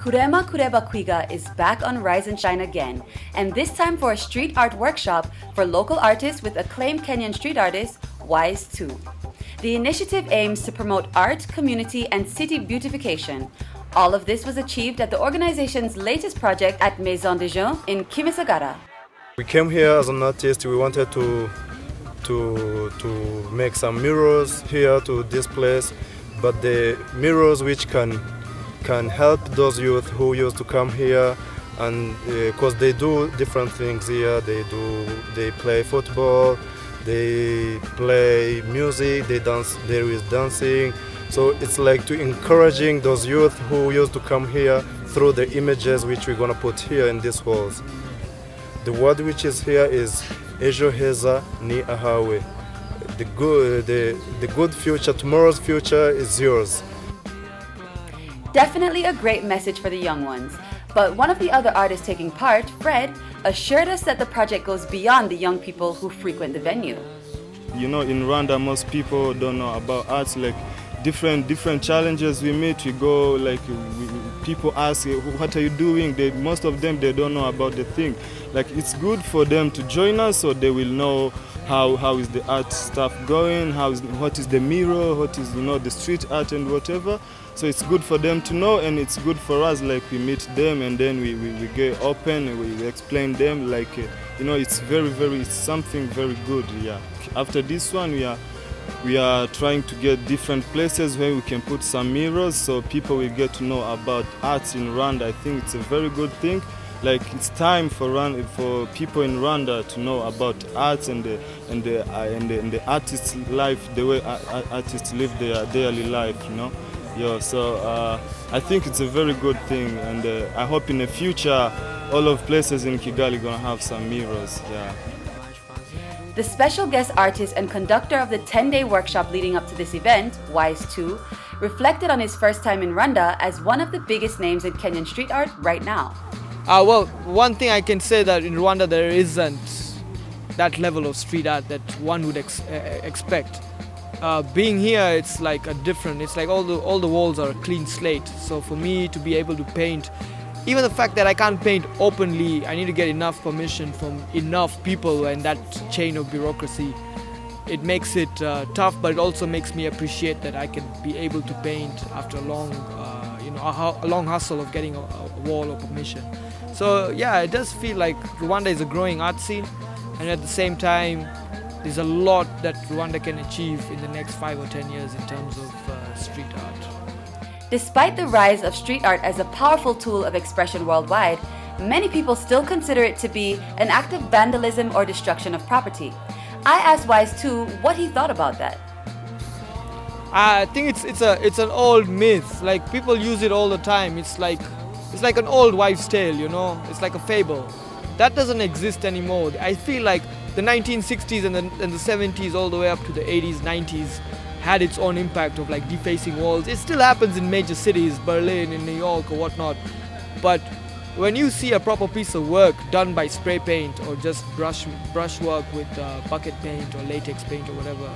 Kurema Kureba Kwiga is back on Rise and Shine again, and this time for a street art workshop for local artists with acclaimed Kenyan street artist, Wise 2. The initiative aims to promote art, community, and city beautification. All of this was achieved at the organization's latest project at Maison des Jeunes in Kimisagara. We came here as an artist. We wanted to make some mirrors here to this place, but the mirrors which can help those youth who used to come here, and because they do different things here. They play football, they play music, they dance. There is dancing, so it's like to encouraging those youth who used to come here through the images which we're gonna put here in these walls. The word which is here is Ejo Heza Ni Ahawe. The good future, tomorrow's future is yours. Definitely a great message for the young ones. But one of the other artists taking part, Fred, assured us that the project goes beyond the young people who frequent the venue. You know, in Rwanda, most people don't know about arts. Like different challenges we meet. We go like people ask, "What are you doing?" Most of them they don't know about the thing. Like it's good for them to join us, so they will know how is the art stuff going, what is the mirror, what is the street art and whatever. So it's good for them to know, and it's good for us. Like we meet them and then we get open and we explain them. Like it's it's something very good. Yeah. After this one, we are trying to get different places where we can put some mirrors, so people will get to know about arts in Rwanda. I think it's a very good thing. Like it's time for people in Rwanda to know about arts and the artist's life, the way artists live their daily life. Yeah. So I think it's a very good thing, and I hope in the future all of places in Kigali gonna have some mirrors. Yeah. The special guest artist and conductor of the 10-day workshop leading up to this event, Wise 2, reflected on his first time in Rwanda as one of the biggest names in Kenyan street art right now. Well, one thing I can say that in Rwanda there isn't that level of street art that one would expect. Being here, it's like it's like all the walls are a clean slate. So for me to be able to paint, even the fact that I can't paint openly, I need to get enough permission from enough people, and that chain of bureaucracy, it makes it tough, but it also makes me appreciate that I can be able to paint after a long hustle of getting a wall of permission. So yeah, it does feel like Rwanda is a growing art scene, and at the same time, there's a lot that Rwanda can achieve in the next 5 or 10 years in terms of street art. Despite the rise of street art as a powerful tool of expression worldwide, many people still consider it to be an act of vandalism or destruction of property. I asked Wise 2 what he thought about that. I think it's an old myth. Like people use it all the time. It's like an old wives' tale, It's like a fable. That doesn't exist anymore. I feel like the 1960s and the 70s all the way up to the 80s, 90s had its own impact of like defacing walls. It still happens in major cities, Berlin, in New York or whatnot. But when you see a proper piece of work done by spray paint or just brush work with bucket paint or latex paint or whatever,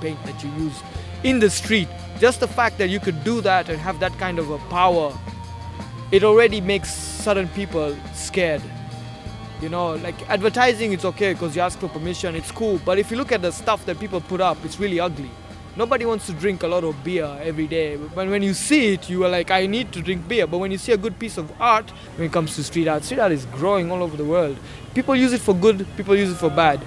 paint that you use in the street, just the fact that you could do that and have that kind of a power, it already makes certain people scared. Like advertising, it's okay because you ask for permission, it's cool. But if you look at the stuff that people put up, it's really ugly. Nobody wants to drink a lot of beer every day. But when you see it, you are like, I need to drink beer. But when you see a good piece of art, when it comes to street art is growing all over the world. People use it for good, people use it for bad.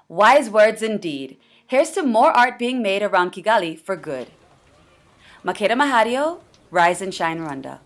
Wise words indeed. Here's to more art being made around Kigali for good. Makeda Mahario, Rise and Shine Rwanda.